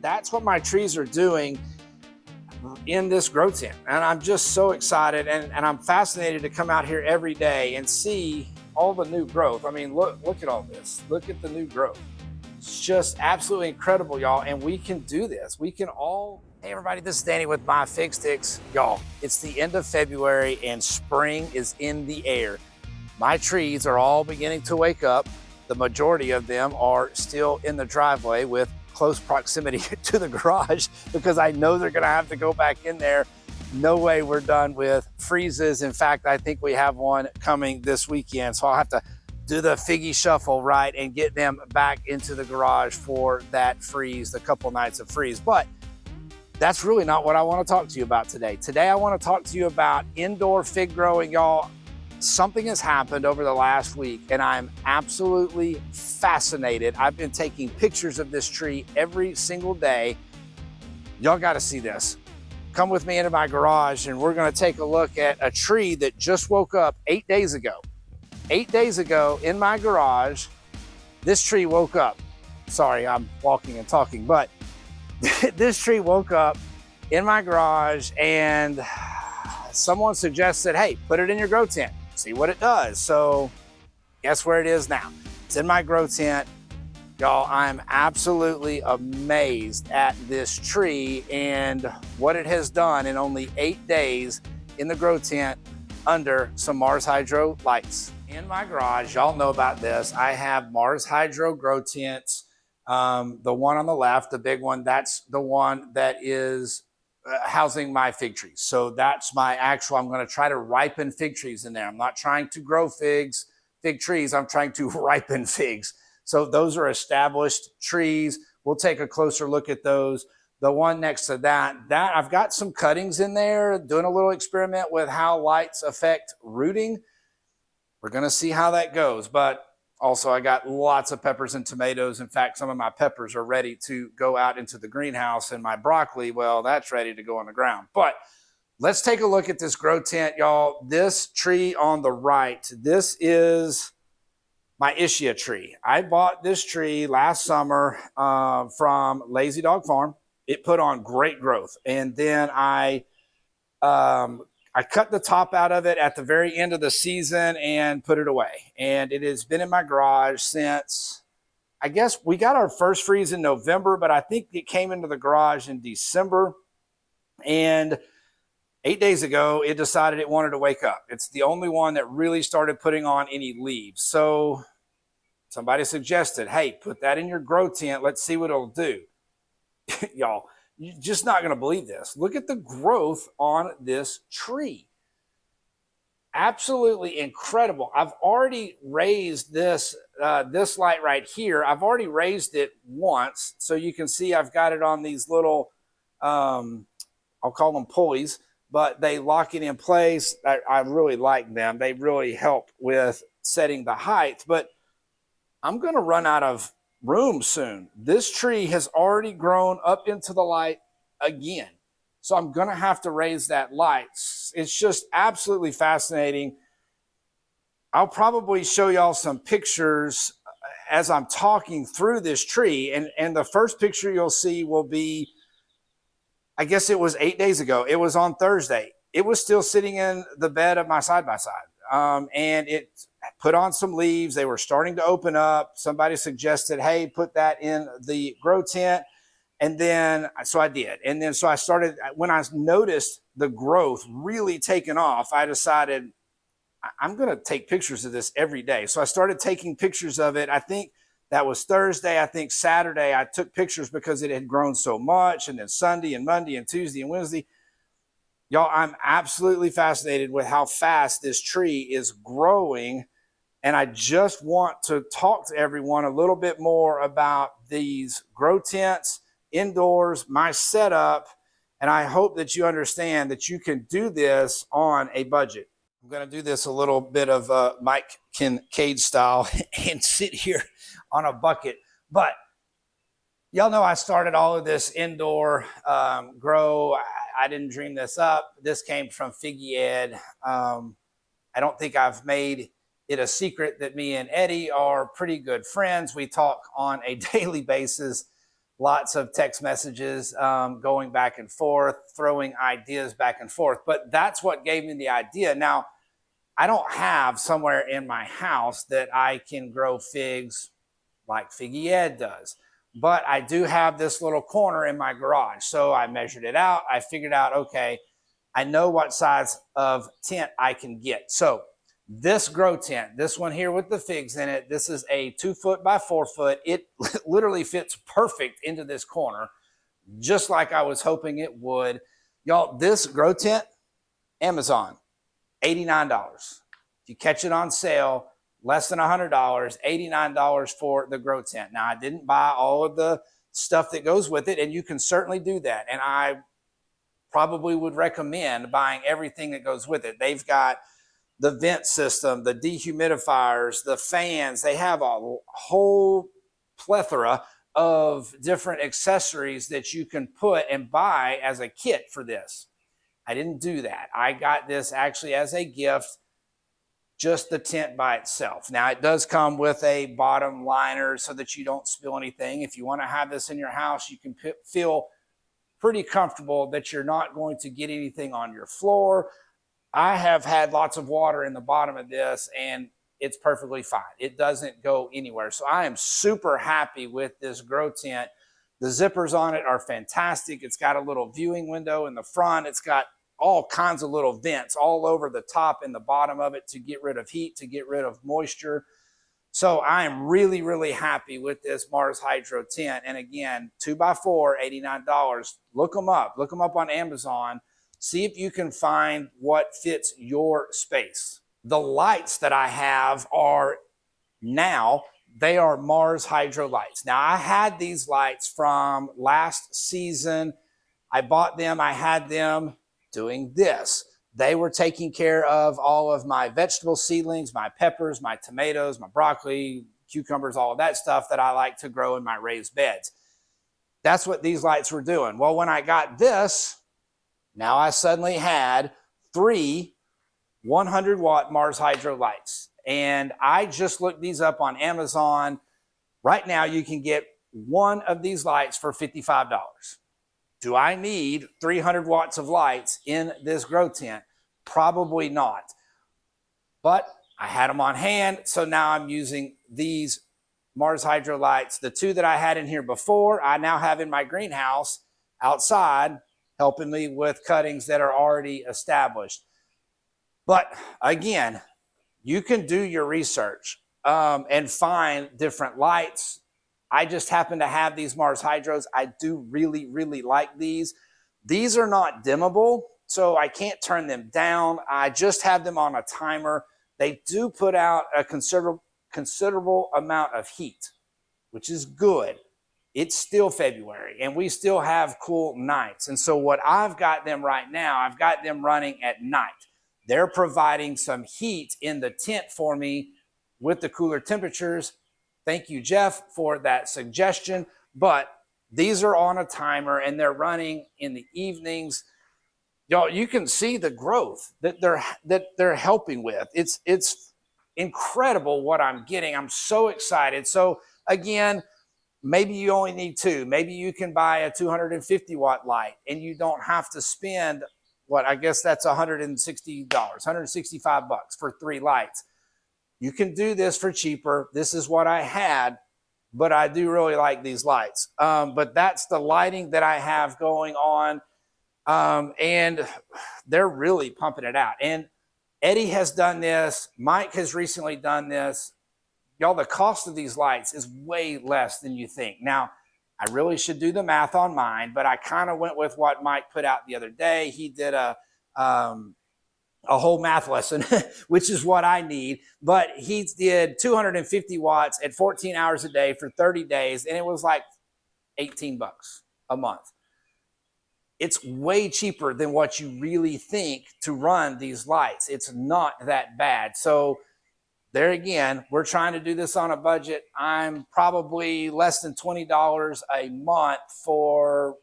that's what my trees are doing in this grow tent. And I'm just so excited, and I'm fascinated to come out here every day and see all the new growth. I mean, look at all this. Look at the new growth. It's just absolutely incredible, y'all. And we can do this. We can all. Hey everybody, this is Danny with MyFigStix. Y'all, it's the end of February and spring is in the air. My trees are all beginning to wake up. The majority of them are still in the driveway with close proximity to the garage because I know they're gonna have to go back in there. No way we're done with freezes. In fact, I think we have one coming this weekend. So I'll have to do the figgy shuffle, right, and get them back into the garage for that freeze, the couple nights of freeze. But that's really not what I want to talk to you about today. Today, I want to talk to you about indoor fig growing, y'all. Something has happened over the last week and I'm absolutely fascinated. I've been taking pictures of this tree every single day. Y'all got to see this. Come with me into my garage and we're going to take a look at a tree that just woke up 8 days ago. 8 days ago in my garage, this tree woke up. Sorry, I'm walking and talking, but this tree woke up in my garage and someone suggested, hey, put it in your grow tent, see what it does. So guess where it is now? It's in my grow tent. Y'all, I'm absolutely amazed at this tree and what it has done in only 8 days in the grow tent under some Mars Hydro lights. In my garage, y'all know about this. I have Mars Hydro grow tents. The one on the left, the big one, that's the one that is housing my fig trees. So that's my actual, I'm going to try to ripen fig trees in there. I'm not trying to grow fig trees. I'm trying to ripen figs. So those are established trees. We'll take a closer look at those. The one next to that I've got some cuttings in there, doing a little experiment with how lights affect rooting. We're going to see how that goes. But also, I got lots of peppers and tomatoes. In fact, some of my peppers are ready to go out into the greenhouse, and my broccoli, well, that's ready to go on the ground. But let's take a look at this grow tent, y'all. This tree on the right, this is my Ischia tree. I bought this tree last summer from Lazy Dog Farm. It put on great growth. And then I cut the top out of it at the very end of the season and put it away. And it has been in my garage since, I guess we got our first freeze in November, but I think it came into the garage in December. And 8 days ago, it decided it wanted to wake up. It's the only one that really started putting on any leaves. So somebody suggested, hey, put that in your grow tent. Let's see what it'll do. Y'all, you're just not going to believe this. Look at the growth on this tree. Absolutely incredible. I've already raised this, this light right here. I've already raised it once. So you can see I've got it on these little, I'll call them pulleys, but they lock it in place. I really like them. They really help with setting the height, but I'm going to run out of room soon. This tree has already grown up into the light again. So I'm going to have to raise that light. It's just absolutely fascinating. I'll probably show y'all some pictures as I'm talking through this tree. And the first picture you'll see will be, I guess it was 8 days ago. It was on Thursday. It was still sitting in the bed of my side-by-side. And it put on some leaves. They were starting to open up. Somebody suggested, hey, put that in the grow tent. And then, so I did. And then, so I started, when I noticed the growth really taking off, I decided I'm going to take pictures of this every day. So I started taking pictures of it. I think that was Thursday. I think Saturday I took pictures because it had grown so much. And then Sunday and Monday and Tuesday and Wednesday. Y'all, I'm absolutely fascinated with how fast this tree is growing. And I just want to talk to everyone a little bit more about these grow tents, indoors, my setup. And I hope that you understand that you can do this on a budget. I'm going to do this a little bit of Mike Kincaid style and sit here on a bucket. But y'all know I started all of this indoor grow. I didn't dream this up. This came from Figgy Ed. I don't think I've made it a secret that me and Eddie are pretty good friends. We talk on a daily basis. lots of text messages going back and forth, throwing ideas back and forth. But that's what gave me the idea. Now, I don't have somewhere in my house that I can grow figs like Figgy Ed does. But I do have this little corner in my garage. So I measured it out. I figured out, okay, I know what size of tent I can get. So this grow tent, this one here with the figs in it, this is a 2 foot by 4 foot. It literally fits perfect into this corner, just like I was hoping it would. Y'all, this grow tent, Amazon, $89. If you catch it on sale, less than $100, $89 for the grow tent. Now, I didn't buy all of the stuff that goes with it, and you can certainly do that. And I probably would recommend buying everything that goes with it. They've got the vent system, the dehumidifiers, the fans. They have a whole plethora of different accessories that you can put and buy as a kit for this. I didn't do that. I got this actually as a gift, just the tent by itself. Now, it does come with a bottom liner so that you don't spill anything. If you want to have this in your house, you can feel pretty comfortable that you're not going to get anything on your floor. I have had lots of water in the bottom of this, and it's perfectly fine. It doesn't go anywhere. So I am super happy with this grow tent. The zippers on it are fantastic. It's got a little viewing window in the front. It's got all kinds of little vents all over the top and the bottom of it to get rid of heat, to get rid of moisture. So I am really, really happy with this Mars Hydro tent. And again, 2x4, $89. Look them up. Look them up on Amazon. See if you can find what fits your space. The lights that I have are now, they are Mars Hydro lights. Now, I had these lights from last season. I bought them. I had them doing this. They were taking care of all of my vegetable seedlings, my peppers, my tomatoes, my broccoli, cucumbers, all of that stuff that I like to grow in my raised beds. That's what these lights were doing. Well, when I got this, now I suddenly had 3 100-watt Mars Hydro lights. And I just looked these up on Amazon. Right now, you can get one of these lights for $55. Do I need 300 watts of lights in this grow tent? Probably not. But I had them on hand, so now I'm using these Mars Hydro lights. The 2 that I had in here before, I now have in my greenhouse outside, helping me with cuttings that are already established. But again, you can do your research and find different lights. I just happen to have these Mars Hydros. I do really, really like these. These are not dimmable, so I can't turn them down. I just have them on a timer. They do put out a considerable amount of heat, which is good. It's still February, and we still have cool nights. And so what I've got them right now, I've got them running at night. They're providing some heat in the tent for me with the cooler temperatures. Thank you, Jeff, for that suggestion. But these are on a timer, and they're running in the evenings. Y'all, you can see the growth that they're helping with. It's incredible what I'm getting. I'm so excited. So again, maybe you only need 2. Maybe you can buy a 250-watt light, and you don't have to spend what, I guess that's $160, $165 for 3 lights. You can do this for cheaper. This is what I had, but I do really like these lights. But that's the lighting that I have going on, and they're really pumping it out. And Eddie has done this. Mike has recently done this. Y'all, the cost of these lights is way less than you think. Now, I really should do the math on mine, but I kind of went with what Mike put out the other day. He did a whole math lesson, which is what I need. But he did 250 watts at 14 hours a day for 30 days, and it was like $18 a month. It's way cheaper than what you really think to run these lights. It's not that bad. So there again, we're trying to do this on a budget. I'm probably less than $20 a month for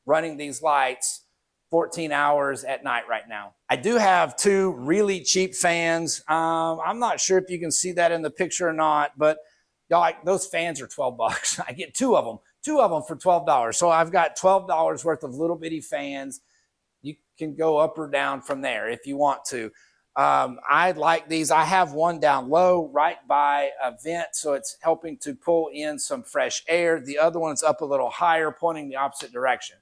running these lights 14 hours at night right now. I do have 2 really cheap fans. I'm not sure if you can see that in the picture or not, but y'all, those fans are $12. I get 2 of them, 2 of them for $12. So I've got $12 worth of little bitty fans. You can go up or down from there if you want to. I like these. I have one down low right by a vent, so it's helping to pull in some fresh air. The other one's up a little higher, pointing the opposite direction.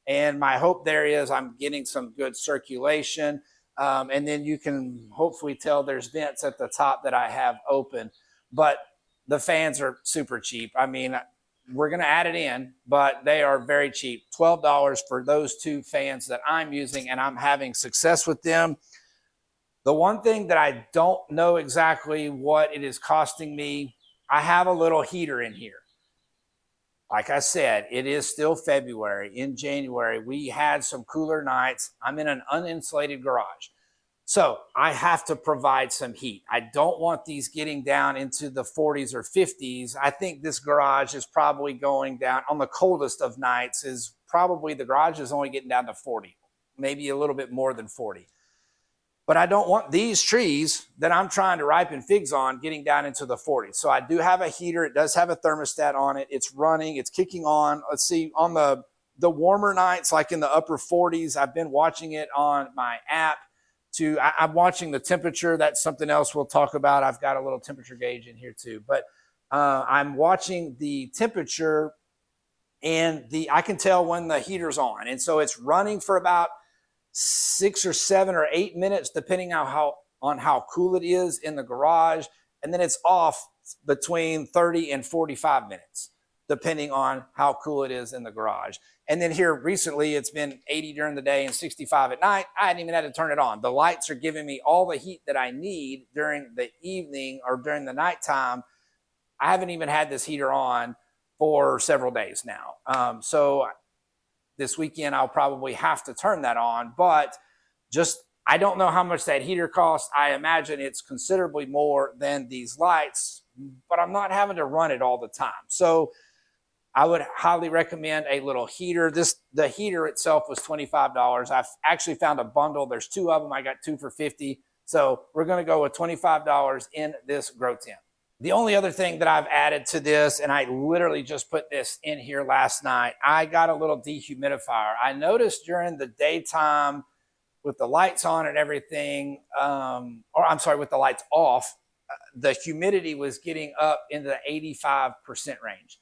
And my hope there is I'm getting some good circulation. And then you can hopefully tell there's vents at the top that I have open. But the fans are super cheap. I mean, we're going to add it in, but they are very cheap. $12 for those 2 fans that I'm using, and I'm having success with them. The one thing that I don't know exactly what it is costing me, I have a little heater in here. Like I said, it is still February. In January, we had some cooler nights. I'm in an uninsulated garage. So I have to provide some heat. I don't want these getting down into the 40s or 50s. I think this garage is probably going down on the coldest of nights is probably the garage is only getting down to 40, maybe a little bit more than 40. But I don't want these trees that I'm trying to ripen figs on getting down into the 40s. So I do have a heater. It does have a thermostat on it. It's running. It's kicking on. Let's see, on the warmer nights, like in the upper 40s, I've been watching it on my app. I'm watching the temperature. That's something else we'll talk about. I've got a little temperature gauge in here too. But I'm watching the temperature, and I can tell when the heater's on. And so it's running for about 6 or 7 or 8 minutes, depending on how cool it is in the garage. And then it's off between 30 and 45 minutes, depending on how cool it is in the garage. And then here recently, it's been 80 during the day and 65 at night. I hadn't even had to turn it on. The lights are giving me all the heat that I need during the evening or during the nighttime. I haven't even had this heater on for several days now. So this weekend, I'll probably have to turn that on, but I don't know how much that heater costs. I imagine it's considerably more than these lights, but I'm not having to run it all the time. So I would highly recommend a little heater. The heater itself was $25. I've actually found a bundle. There's 2 of them. I got 2 for $50. So we're going to go with $25 in this grow tent. The only other thing that I've added to this, and I literally just put this in here last night, I got a little dehumidifier. I noticed during the daytime with the lights on and everything, with the lights off, the humidity was getting up into the 85% range.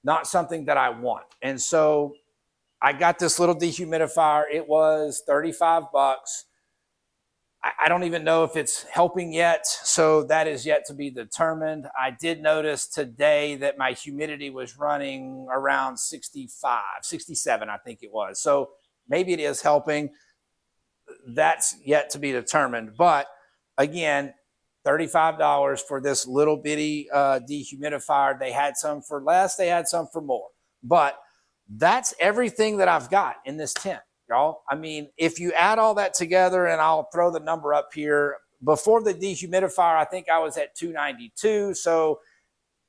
Not something that I want. And so I got this little dehumidifier. It was $35. I don't even know if it's helping yet, so that is yet to be determined. I did notice today that my humidity was running around 65, 67, I think it was. So maybe it is helping. That's yet to be determined. But again, $35 for this little bitty dehumidifier. They had some for less, they had some for more. But that's everything that I've got in this tent. Y'all, I mean, if you add all that together, and I'll throw the number up here, before the dehumidifier, I think I was at $292. So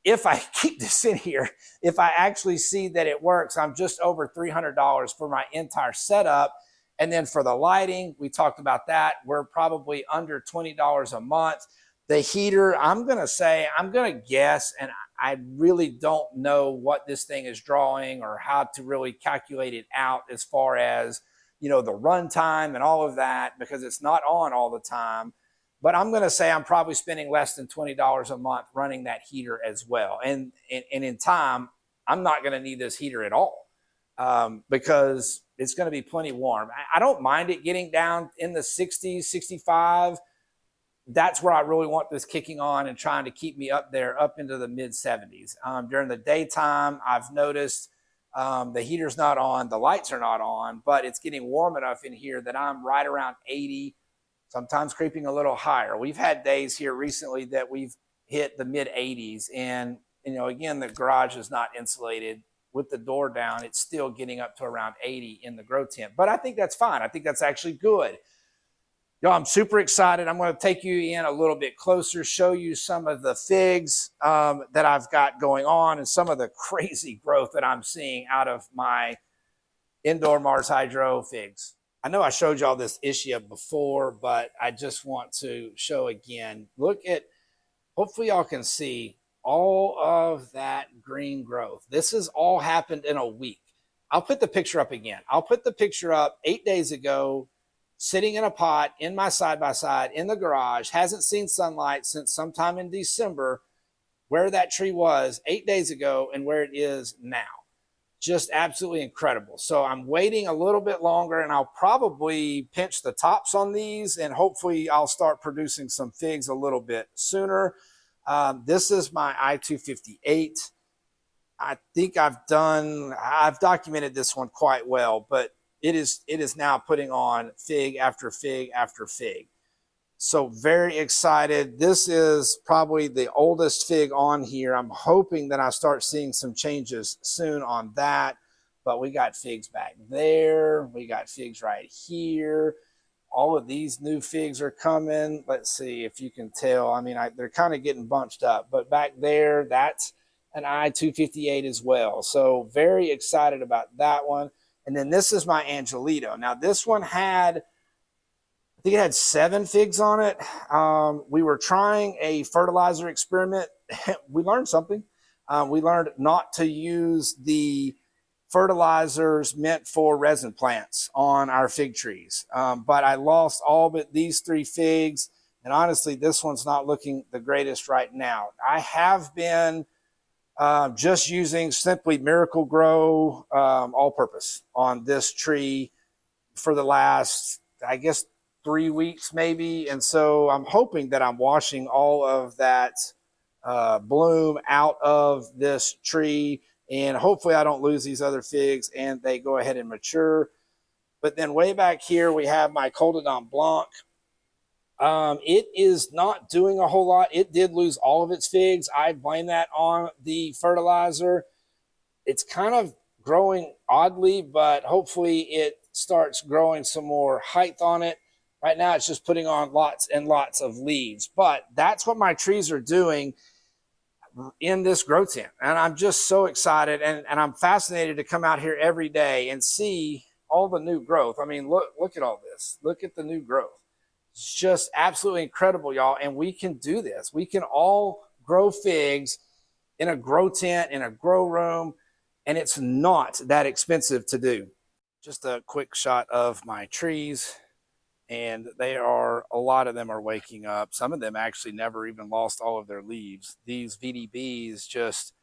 if I keep this in here, if I actually see that it works, I'm just over $300 for my entire setup. And then for the lighting, we talked about that. We're probably under $20 a month. The heater, I'm going to guess, and I really don't know what this thing is drawing or how to really calculate it out as far as, the run time and all of that, because it's not on all the time. But I'm going to say I'm probably spending less than $20 a month running that heater as well. And in time, I'm not going to need this heater at all because it's going to be plenty warm. I don't mind it getting down in the 60s, 65. That's where I really want this kicking on and trying to keep me up there, up into the mid 70s. During the daytime, I've noticed the heater's not on, the lights are not on, but it's getting warm enough in here that I'm right around 80, sometimes creeping a little higher. We've had days here recently that we've hit the mid 80s, and again, the garage is not insulated. With the door down, it's still getting up to around 80 in the grow tent, but I think that's fine. I think that's actually good. Y'all, I'm super excited. I'm going to take you in a little bit closer, show you some of the figs that I've got going on and some of the crazy growth that I'm seeing out of my indoor Mars Hydro figs. I know I showed y'all this Ischia before, but I just want to show again. Look at, hopefully y'all can see all of that green growth. This has all happened in a week. I'll put the picture up again. I'll put the picture up 8 days ago, sitting in a pot in my side-by-side in the garage, hasn't seen sunlight since sometime in December, where that tree was 8 days ago and where it is now. Just absolutely incredible. So I'm waiting a little bit longer, and I'll probably pinch the tops on these, and hopefully I'll start producing some figs a little bit sooner. This is my I-258. I think I've documented this one quite well, but it is now putting on fig after fig after fig. So very excited. This is probably the oldest fig on here. I'm hoping that I start seeing some changes soon on that. But we got figs back there. We got figs right here. All of these new figs are coming. Let's see if you can tell. I mean, they're kind of getting bunched up. But back there, that's an I-258 as well. So very excited about that one. And then this is my Angelito. Now this one had, I think it had 7 figs on it. We were trying a fertilizer experiment. We learned something. We learned not to use the fertilizers meant for resin plants on our fig trees. But I lost all but these 3 figs. And honestly, this one's not looking the greatest right now. I have been just using simply Miracle Grow all-purpose on this tree for the last, I guess, 3 weeks maybe. And so I'm hoping that I'm washing all of that bloom out of this tree, and hopefully I don't lose these other figs and they go ahead and mature. But then way back here we have my Coldedon Blanc. It is not doing a whole lot. It did lose all of its figs. I blame that on the fertilizer. It's kind of growing oddly, but hopefully it starts growing some more height on it. Right now, it's just putting on lots and lots of leaves. But that's what my trees are doing in this grow tent. And I'm just so excited. And I'm fascinated to come out here every day and see all the new growth. I mean, look at all this. Look at the new growth. It's just absolutely incredible, y'all. And we can do this. We can all grow figs in a grow tent, in a grow room. And it's not that expensive to do. Just a quick shot of my trees. And a lot of them are waking up. Some of them actually never even lost all of their leaves. These VDBs just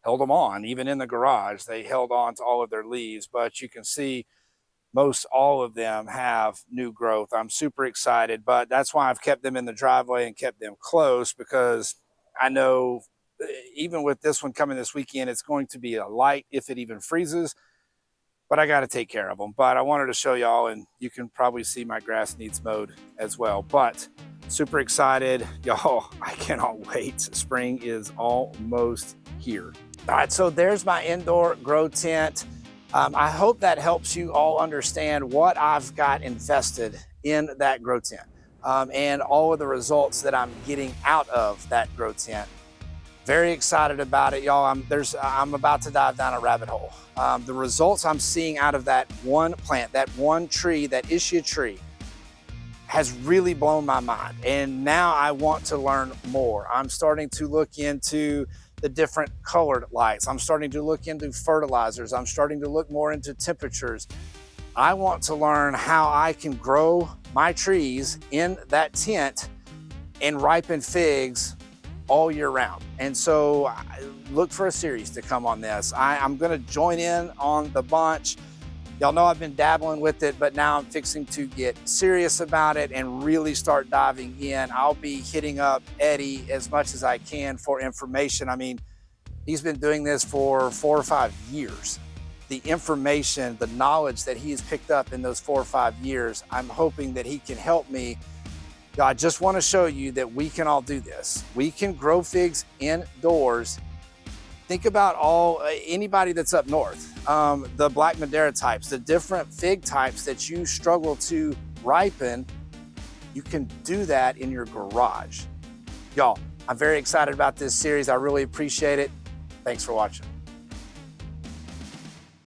held them on. Even in the garage, they held on to all of their leaves. But you can see most all of them have new growth. I'm super excited, but that's why I've kept them in the driveway and kept them close, because I know even with this one coming this weekend, it's going to be a light if it even freezes. But I got to take care of them. But I wanted to show y'all, and you can probably see my grass needs mowed as well. But super excited, y'all. I cannot wait. Spring is almost here. All right, so there's my indoor grow tent. I hope that helps you all understand what I've got invested in that grow tent and all of the results that I'm getting out of that grow tent. Very excited about it, y'all. I'm about to dive down a rabbit hole. The results I'm seeing out of that one plant, that one tree, that Ischia tree, has really blown my mind. And now I want to learn more. I'm starting to look into the different colored lights. I'm starting to look into fertilizers. I'm starting to look more into temperatures. I want to learn how I can grow my trees in that tent and ripen figs all year round. And so look for a series to come on this. I'm gonna join in on the bunch. Y'all know I've been dabbling with it, but now I'm fixing to get serious about it and really start diving in. I'll be hitting up Eddie as much as I can for information. I mean, he's been doing this for 4 or 5 years. The information, the knowledge that he has picked up in those 4 or 5 years, I'm hoping that he can help me. I just want to show you that we can all do this. We can grow figs indoors. Think about anybody that's up north, the Black Madeira types, the different fig types that you struggle to ripen. You can do that in your garage. Y'all, I'm very excited about this series. I really appreciate it. Thanks for watching.